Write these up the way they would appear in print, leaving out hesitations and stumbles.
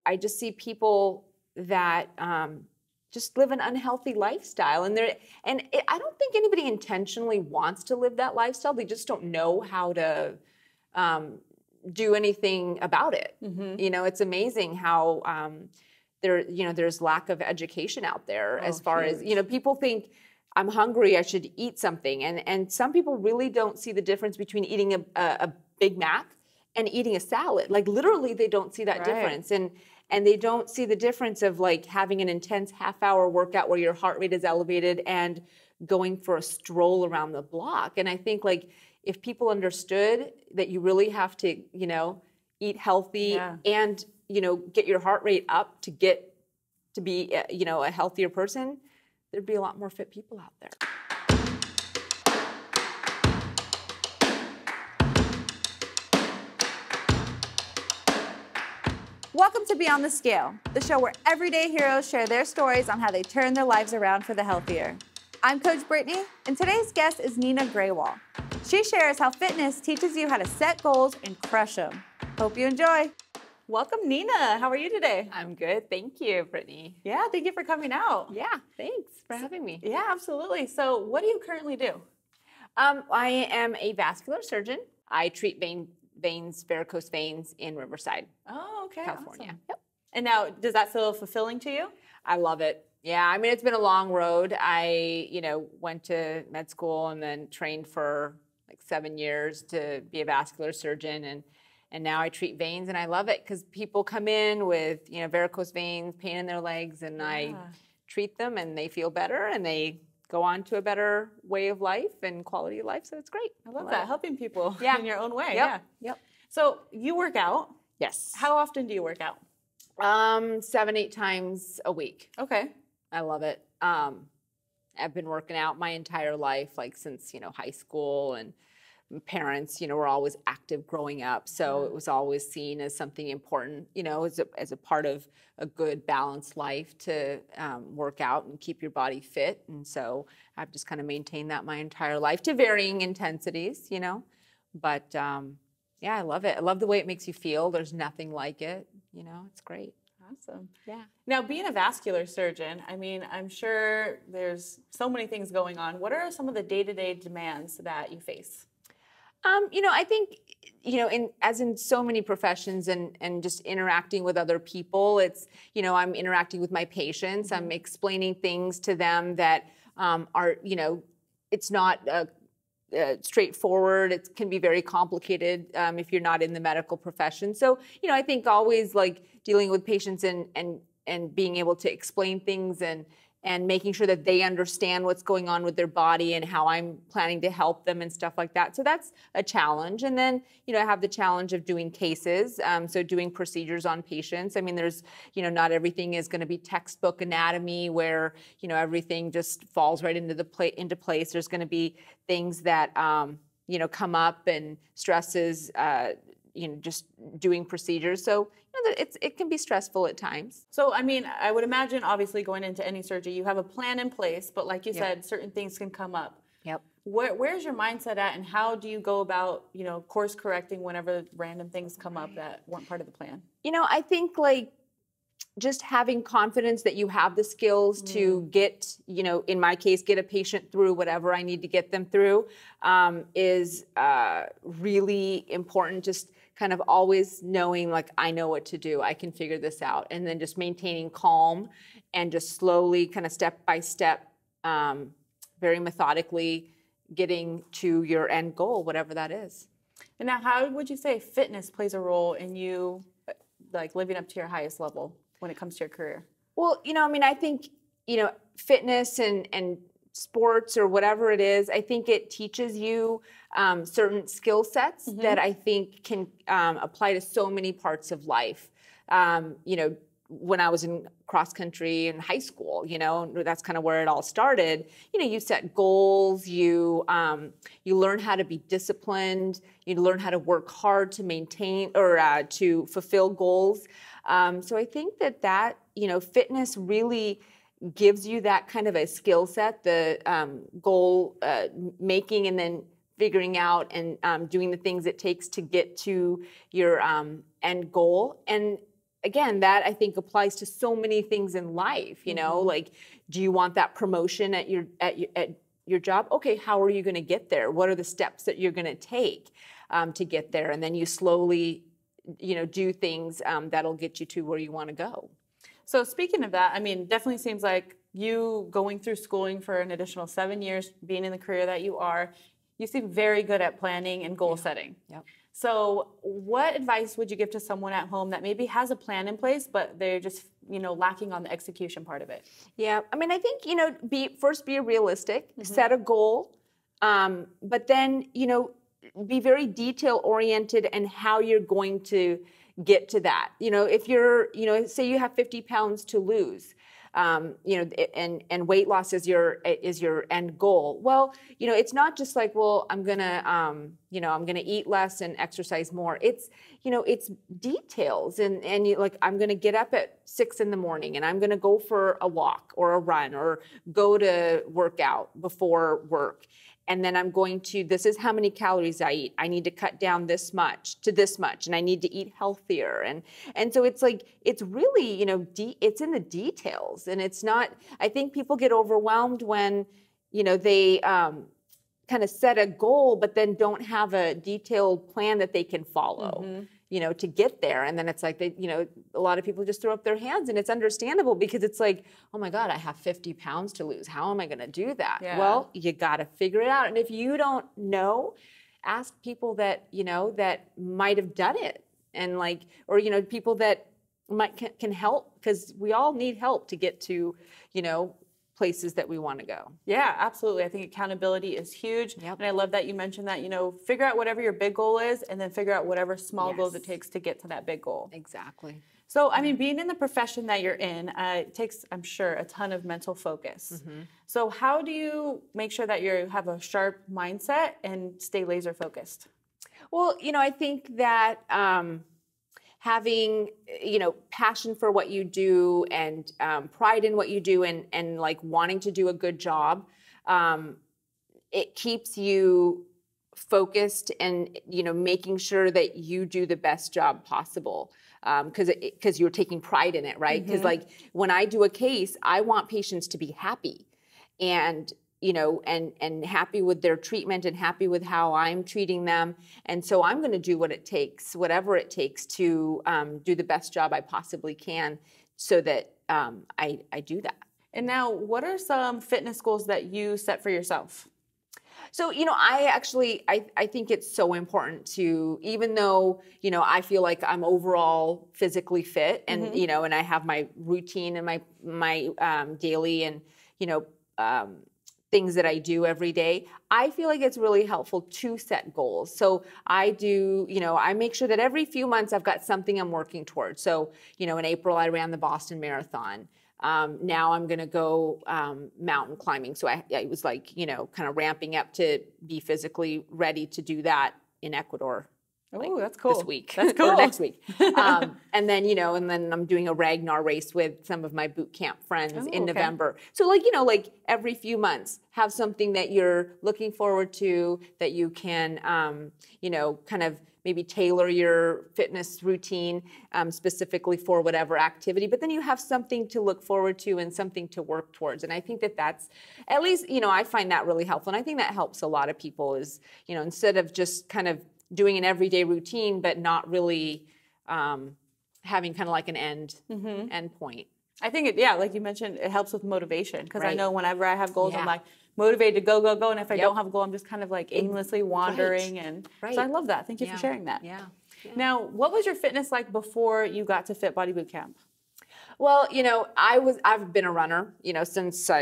I just see people that just live an unhealthy lifestyle, and I don't think anybody intentionally wants to live that lifestyle. They just don't know how to do anything about it. You know, it's amazing how there's lack of education out there as far as, you know, people think I'm hungry, I should eat something. And some people really don't see the difference between eating a Big Mac and eating a salad. Like literally they don't see that difference. And they don't see the difference of like having an intense half-hour workout where your heart rate is elevated and going for a stroll around the block. And I think like if people understood that you really have to, you know, eat healthy and, you know, get your heart rate up to get to be, you know, a healthier person, there'd be a lot more fit people out there. Welcome to Beyond the Scale, the show where everyday heroes share their stories on how they turn their lives around for the healthier. I'm Coach Brittany, and today's guest is Nina Grewal. She shares how fitness teaches you how to set goals and crush them. Hope you enjoy. Welcome, Nina. How are you today? I'm good. Thank you, Brittany. Yeah, thank you for coming out. Yeah, thanks for having me. Yeah, absolutely. So what do you currently do? I am a vascular surgeon. I treat varicose veins in Riverside. Oh, okay. California. Awesome. Yep. And now, does that feel fulfilling to you? I love it. Yeah, I mean, it's been a long road. I, you know, went to med school and then trained for like 7 years to be a vascular surgeon. And now I treat veins, and I love it because people come in with, you know, varicose veins, pain in their legs, and I treat them and they feel better and they go on to a better way of life and quality of life. So it's great. I love that, helping people in your own way. Yep. So you work out. Yes. How often do you work out? 7-8 times a week. Okay. I love it. I've been working out my entire life, like since, you know, high school, and parents, you know, were always active growing up. So it was always seen as something important, you know, as a part of a good balanced life to work out and keep your body fit. And so I've just kind of maintained that my entire life to varying intensities, you know, but yeah, I love it. I love the way it makes you feel. There's nothing like it, you know, it's great. Awesome. Yeah. Now, being a vascular surgeon, I mean, I'm sure there's so many things going on. What are some of the day-to-day demands that you face? You know, I think, you know, as in so many professions and just interacting with other people, it's, you know, I'm interacting with my patients. I'm explaining things to them that are, you know, it's not straightforward. It can be very complicated if you're not in the medical profession. So, you know, I think always like dealing with patients and being able to explain things and making sure that they understand what's going on with their body and how I'm planning to help them and stuff like that. So that's a challenge. And then, you know, I have the challenge of doing cases, so doing procedures on patients. I mean, there's, you know, not everything is going to be textbook anatomy where, you know, everything just falls right into place. There's going to be things that, you know, come up and stresses, you know, just doing procedures. So, you know, it can be stressful at times. So, I mean, I would imagine, obviously, going into any surgery, you have a plan in place, but like you said, certain things can come up. Yep. Where's your mindset at, and how do you go about, you know, course correcting whenever random things come up that weren't part of the plan? You know, I think like just having confidence that you have the skills to get, you know, in my case, get a patient through whatever I need to get them through is really important. Just kind of always knowing like I know what to do, I can figure this out, and then just maintaining calm and just slowly kind of step by step, very methodically getting to your end goal, whatever that is. And now, how would you say fitness plays a role in you like living up to your highest level when it comes to your career? Well, you know, I mean, I think, you know, fitness and sports or whatever it is, I think it teaches you certain skill sets that I think can apply to so many parts of life. You know, when I was in cross country in high school, you know, that's kind of where it all started. You know, you set goals, you learn how to be disciplined, you learn how to work hard to maintain or to fulfill goals. So I think that, you know, fitness really gives you that kind of a skill set, the goal making and then figuring out and doing the things it takes to get to your end goal. And again, that I think applies to so many things in life, you know, like, do you want that promotion at your job? Okay, how are you going to get there? What are the steps that you're going to take to get there? And then you slowly, you know, do things that'll get you to where you want to go. So speaking of that, I mean, definitely seems like you going through schooling for an additional 7 years, being in the career that you are, you seem very good at planning and goal setting. Yep. So what advice would you give to someone at home that maybe has a plan in place, but they're just, you know, lacking on the execution part of it? Yeah, I mean, I think, you know, first be realistic, set a goal, but then, you know, be very detail oriented in how you're going to get to that. You know, if you're, you know, say you have 50 pounds to lose, you know, and weight loss is your end goal. Well, you know, it's not just like, well, I'm gonna, you know, I'm gonna eat less and exercise more. It's, you know, it's details, and you, like, I'm gonna get up at 6 in the morning and I'm gonna go for a walk or a run or go to work out before work. And then I'm going to, this is how many calories I eat. I need to cut down this much to this much, and I need to eat healthier. And so it's like, it's really, you know, it's in the details. And it's not, I think people get overwhelmed when, you know, they kind of set a goal, but then don't have a detailed plan that they can follow, you know, to get there. And then it's like, they, you know, a lot of people just throw up their hands, and it's understandable because it's like, oh my God, I have 50 pounds to lose. How am I going to do that? Yeah. Well, you got to figure it out. And if you don't know, ask people that, you know, that might have done it, and like, or, you know, people that can help, because we all need help to get to, you know, places that we want to go. Yeah, absolutely. I think accountability is huge. Yep. And I love that you mentioned that, you know, figure out whatever your big goal is and then figure out whatever small goals it takes to get to that big goal. Exactly. So, I mean, being in the profession that you're in, it takes, I'm sure, a ton of mental focus. So how do you make sure that you have a sharp mindset and stay laser focused? Well, you know, I think that having, you know, passion for what you do and pride in what you do, and like wanting to do a good job, it keeps you focused and, you know, making sure that you do the best job possible, because you're taking pride in it, right? Because like when I do a case, I want patients to be happy, and you know, and happy with their treatment and happy with how I'm treating them. And so I'm going to do what it takes, whatever it takes, to do the best job I possibly can, so that I do that. And now, what are some fitness goals that you set for yourself? So, you know, I think it's so important to, even though, you know, I feel like I'm overall physically fit, and, you know, and I have my routine and my daily and, you know, things that I do every day, I feel like it's really helpful to set goals. So I do, you know, I make sure that every few months I've got something I'm working towards. So, you know, in April I ran the Boston Marathon. Now I'm going to go mountain climbing. So I was like, you know, kind of ramping up to be physically ready to do that in Ecuador. Oh, that's cool. This week. That's cool. Or next week. And then, you know, and then I'm doing a Ragnar race with some of my boot camp friends in November. So like, you know, like every few months, have something that you're looking forward to, that you can, you know, kind of maybe tailor your fitness routine specifically for whatever activity, but then you have something to look forward to and something to work towards. And I think that that's, at least, you know, I find that really helpful. And I think that helps a lot of people, is, you know, instead of just kind of doing an everyday routine, but not really having kind of like an end point. I think it, yeah, like you mentioned, it helps with motivation, because I know whenever I have goals, I'm Yeah. like motivated to go, go, go. And if I don't have a goal, I'm just kind of like aimlessly wandering. And so I love that. Thank you for sharing that. Yeah. Now, what was your fitness like before you got to Fit Body Boot Camp? Well, you know, I've been a runner, you know, since I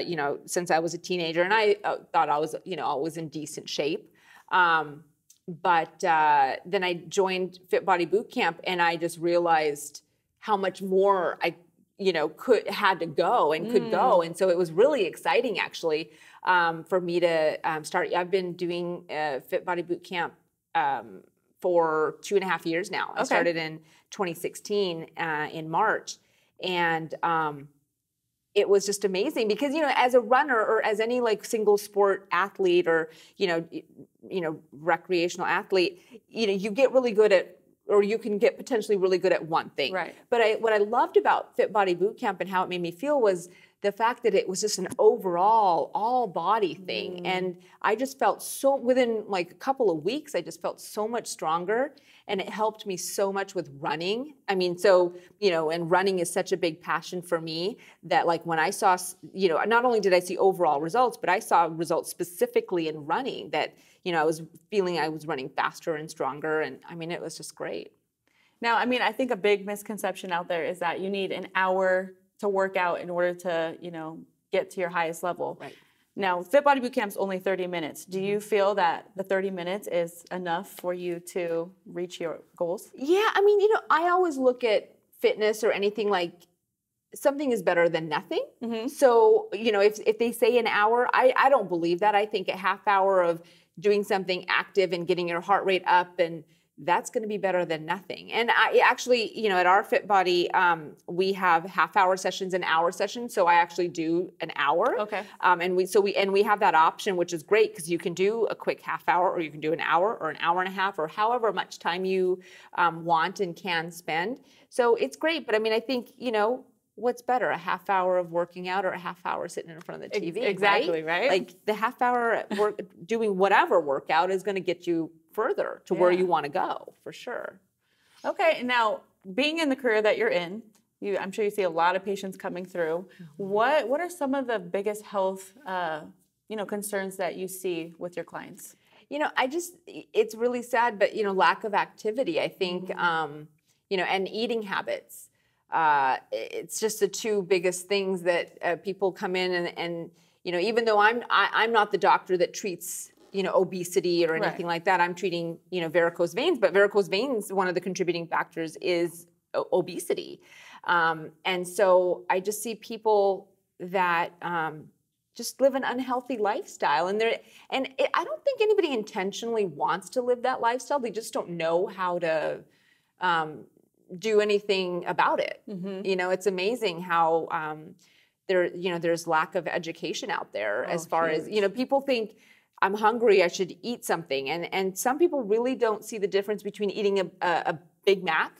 was a teenager, and I thought I was, you know, always in decent shape. But then I joined Fit Body Boot Camp, and I just realized how much more I, you know, had to go and could go. And so it was really exciting, actually, for me to start. I've been doing Fit Body Boot Camp for 2.5 years now. I started in 2016 in March. And it was just amazing because, you know, as a runner or as any like single sport athlete or, you know, recreational athlete, you know, you get really good at or you can get potentially really good at one thing. Right. But what I loved about Fit Body Bootcamp and how it made me feel was the fact that it was just an overall all body thing. And I just felt so, within like a couple of weeks, I just felt so much stronger, and it helped me so much with running. I mean, so, and running is such a big passion for me that like when I saw, not only did I see overall results, but I saw results specifically in running that, I was feeling I was running faster and stronger. And I mean, it was just great. Now, I mean, I think a big misconception out there is that you need an hour to work out in order to, get to your highest level. Right. Now, Fit Body Bootcamp's only 30 minutes. Do you feel that the 30 minutes is enough for you to reach your goals? Yeah, I mean, I always look at fitness or anything like something is better than nothing. So, if they say an hour, I don't believe that. I think a half hour of doing something active and getting your heart rate up, and that's going to be better than nothing. And I actually, at our Fit Body, we have half-hour sessions and hour sessions. So I actually do an hour. Okay. And we have that option, which is great because you can do a quick half hour, or you can do an hour or an hour and a half, or however much time you want and can spend. So it's great. But I mean, I think, what's better, a half hour of working out or a half hour sitting in front of the TV? Exactly, right? Like the half hour doing whatever workout is going to get you further to where you want to go, for sure. Okay, now being in the career that you're in, I'm sure you see a lot of patients coming through. What are some of the biggest health concerns that you see with your clients? It's really sad, but lack of activity, I think, and eating habits. It's just the two biggest things that people come in and even though I'm not the doctor that treats obesity or anything like that. I'm treating, varicose veins, but varicose veins, one of the contributing factors is obesity. And so I just see people that just live an unhealthy lifestyle. And I don't think anybody intentionally wants to live that lifestyle. They just don't know how to do anything about it. It's amazing how there's lack of education out there as far as, people think, I'm hungry, I should eat something. And some people really don't see the difference between eating a Big Mac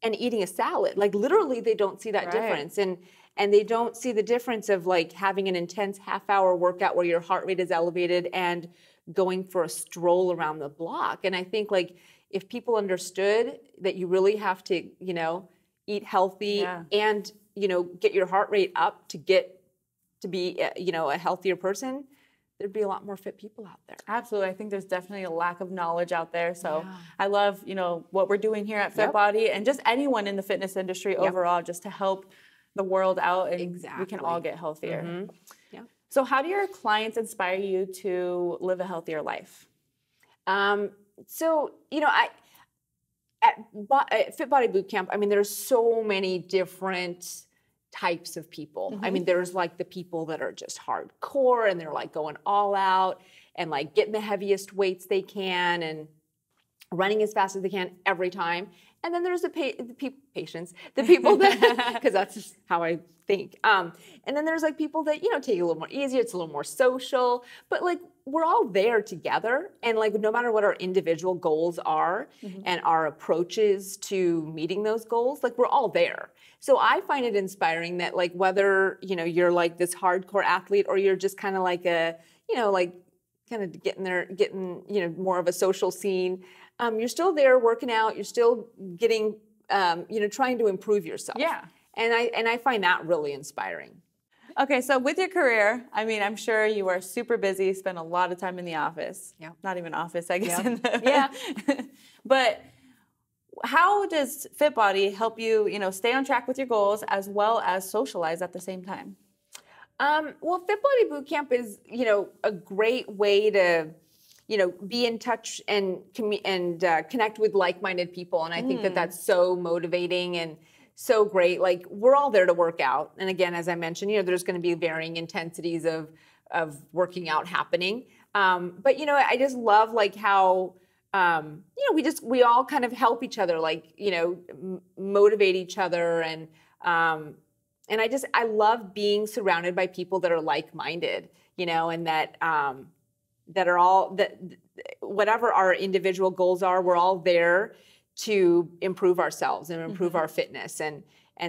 and eating a salad. Like literally they don't see that difference. And they don't see the difference of like having an intense half-hour workout where your heart rate is elevated and going for a stroll around the block. And I think like if people understood that you really have to, eat healthy and, get your heart rate up to be, a healthier person, there'd be a lot more fit people out there. Absolutely. I think there's definitely a lack of knowledge out there. So I love, what we're doing here at Fit Body and just anyone in the fitness industry overall, just to help the world out and we can all get healthier. So how do your clients inspire you to live a healthier life? So, at Fit Body Bootcamp, I mean, there's so many different types of people. I mean, there's like the people that are just hardcore and they're like going all out and like getting the heaviest weights they can and running as fast as they can every time. And then there's the patients, the people that, because that's just how I think. And then there's like people that, take it a little more easier. It's a little more social, but like we're all there together. And like, no matter what our individual goals are and our approaches to meeting those goals, like we're all there. So I find it inspiring that like, whether, you're like this hardcore athlete or you're just kind of like a, like kind of getting, more of a social scene, you're still there working out, you're still getting, trying to improve yourself. Yeah. And I find that really inspiring. Okay, so with your career, I mean, I'm sure you are super busy, spend a lot of time in the office. Yeah. Not even office, I guess. Yeah. But how does Fit Body help you, stay on track with your goals as well as socialize at the same time? Well, Fit Body Bootcamp is, a great way to, be in touch and connect with like-minded people. And I think that that's so motivating and so great. Like we're all there to work out. And again, as I mentioned, there's going to be varying intensities of working out happening. But, I just love like how, we all kind of help each other, like, motivate each other. And I love being surrounded by people that are like-minded, and that are all, that whatever our individual goals are, we're all there to improve ourselves and improve our fitness. And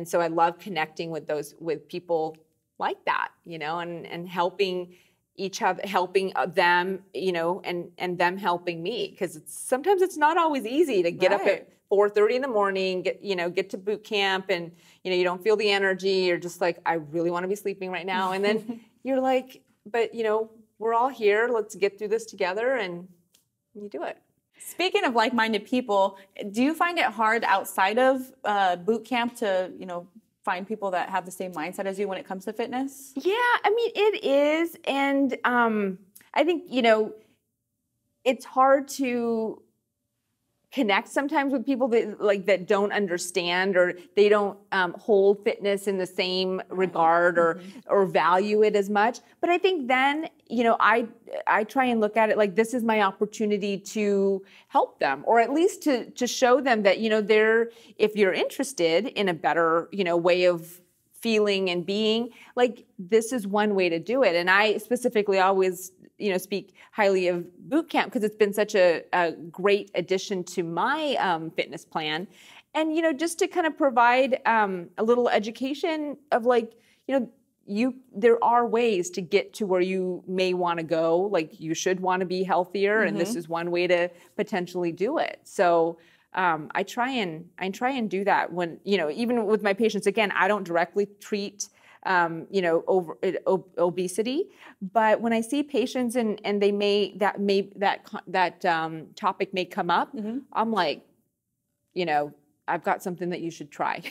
so I love connecting with people like that, and helping each other, helping them, and them helping me, because sometimes it's not always easy to get up at 4:30 in the morning, get to boot camp, and you don't feel the energy. You're just like, I really want to be sleeping right now, and then you're like, but we're all here. Let's get through this together, and you do it. Speaking of like-minded people, do you find it hard outside of boot camp to find people that have the same mindset as you when it comes to fitness? Yeah, I mean, it is. And I think, it's hard to connect sometimes with people that don't understand, or they don't hold fitness in the same regard, or value it as much. But I think then, I try and look at it like this is my opportunity to help them, or at least to show them that, if you're interested in a better, way of feeling and being, like this is one way to do it. And I specifically always speak highly of boot camp because it's been such a great addition to my fitness plan. And, just to kind of provide a little education of there are ways to get to where you may want to go. Like you should want to be healthier, and this is one way to potentially do it. So I try and do that when, even with my patients. Again, I don't directly treat obesity, but when I see patients and that topic may come up, I'm like, I've got something that you should try.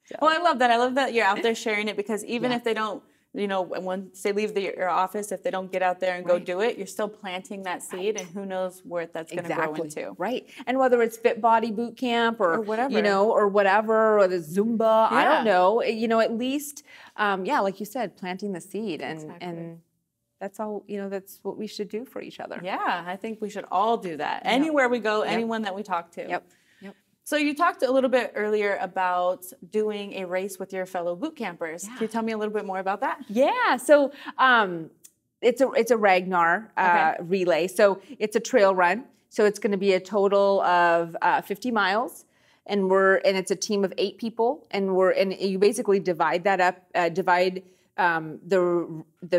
So. Well, I love that. I love that you're out there sharing it, because even if they don't, once they leave your office, if they don't get out there and go do it, you're still planting that seed, and who knows where that's going to grow into. Right. And whether it's Fit Body Boot Camp or whatever, or the Zumba, I don't know, at least, like you said, planting the seed, and that's all, that's what we should do for each other. Yeah, I think we should all do that. Anywhere we go, anyone that we talk to. Yep. So you talked a little bit earlier about doing a race with your fellow boot campers. Can you tell me a little bit more about that? Yeah. So it's a Ragnar relay. So it's a trail run. So it's going to be a total of 50 miles, and it's a team of 8 people, and you basically divide that up, the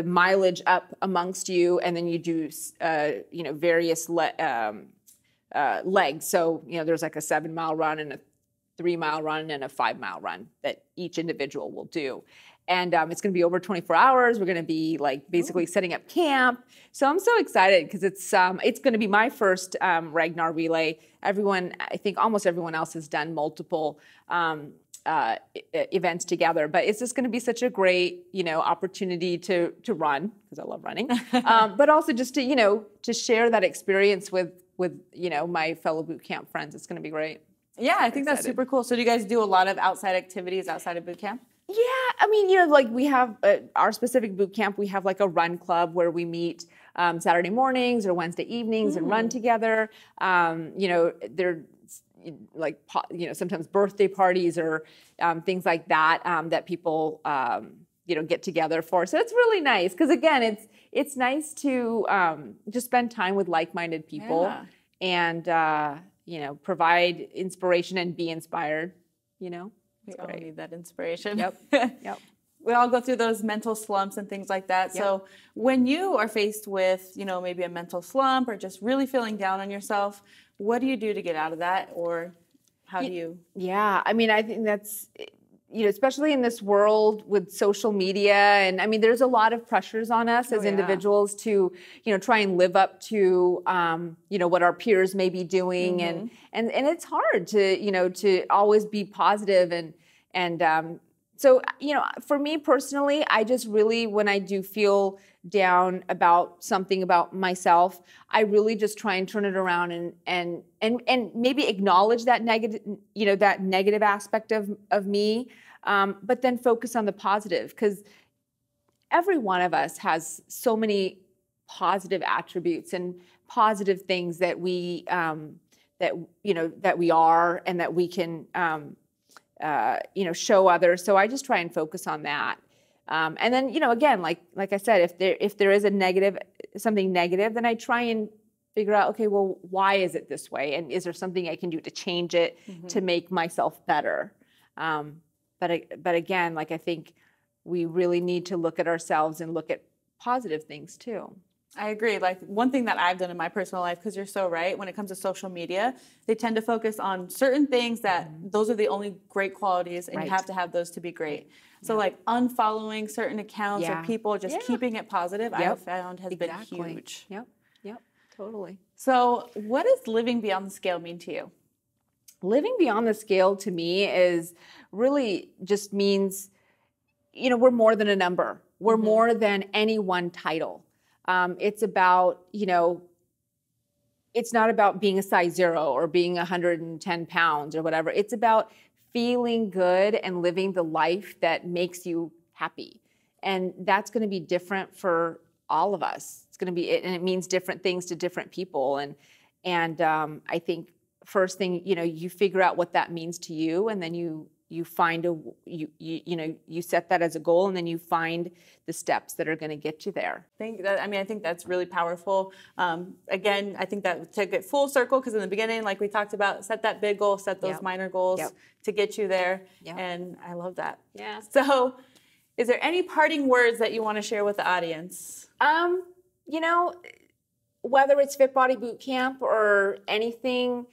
mileage up amongst you, and then you do various legs. So, there's like a 7-mile run and a 3-mile run and a 5-mile run that each individual will do. And it's going to be over 24 hours. We're going to be basically setting up camp. So I'm so excited because it's going to be my first Ragnar relay. I think almost everyone else has done multiple events together, but it's just going to be such a great, opportunity to run, because I love running, but also just to share that experience with my fellow boot camp friends. It's going to be great. Yeah, I think that's super cool. So do you guys do a lot of outside activities outside of boot camp? Yeah, I mean, we have our specific boot camp. We have a run club where we meet Saturday mornings or Wednesday evenings and run together. They're sometimes birthday parties or things like that that people get together for. So it's really nice because, again, it's nice to just spend time with like-minded people and provide inspiration and be inspired. We all need that inspiration. Yep. We all go through those mental slumps and things like that. Yep. So when you are faced with, maybe a mental slump or just really feeling down on yourself, what do you do to get out of that, or how do you? Yeah, I mean, I think that's, especially in this world with social media, and I mean, there's a lot of pressures on us as individuals to, try and live up to, what our peers may be doing, and it's hard to, to always be positive, and so, for me personally, I just really, when I do feel down about something about myself, I really just try and turn it around and maybe acknowledge that negative aspect of me, but then focus on the positive, because every one of us has so many positive attributes and positive things that we that we are and that we can show others. So I just try and focus on that. And then, again, like I said, if there is something negative, then I try and figure out, okay, well, why is it this way? And is there something I can do to change it to make myself better? But again, like, I think we really need to look at ourselves and look at positive things too. I agree. Like, one thing that I've done in my personal life, because you're so right, when it comes to social media, they tend to focus on certain things that those are the only great qualities, and you have to have those to be great. So like unfollowing certain accounts or people, just keeping it positive, I have found has been huge. Yep, totally. So what does living beyond the scale mean to you? Living beyond the scale to me is really just means, you know, we're more than a number. We're more than any one title. It's about, you know, it's not about being a size 0 or being 110 pounds or whatever. It's about feeling good and living the life that makes you happy. And that's going to be different for all of us. It's going to be, and it means different things to different people. And I think first thing, you know, you figure out what that means to you, and then you find you set that as a goal, and then you find the steps that are going to get you there. I think that's really powerful. Again, I think that took it full circle, because in the beginning, like we talked about, set that big goal, set those minor goals to get you there. And I love that. Yeah. So is there any parting words that you want to share with the audience? You know, whether it's Fit Body Boot Camp or anything,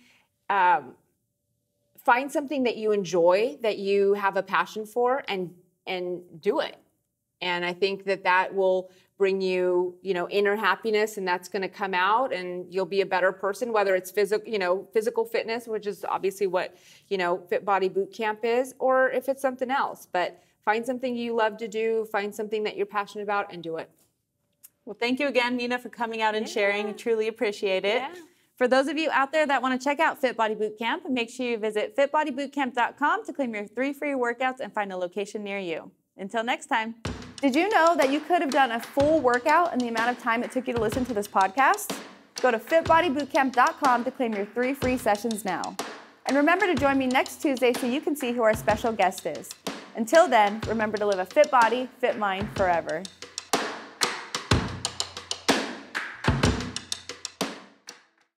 find something that you enjoy, that you have a passion for, and do it. And I think that will bring you, you know, inner happiness, and that's going to come out, and you'll be a better person, whether it's physical fitness, which is obviously what, you know, Fit Body Boot Camp is, or if it's something else. But find something you love to do, find something that you're passionate about, and do it. Well, thank you again, Nina, for coming out and sharing. I truly appreciate it. Yeah. For those of you out there that want to check out Fit Body Boot Camp, make sure you visit fitbodybootcamp.com to claim your 3 free workouts and find a location near you. Until next time. Did you know that you could have done a full workout in the amount of time it took you to listen to this podcast? Go to fitbodybootcamp.com to claim your 3 free sessions now. And remember to join me next Tuesday so you can see who our special guest is. Until then, remember to live a fit body, fit mind forever.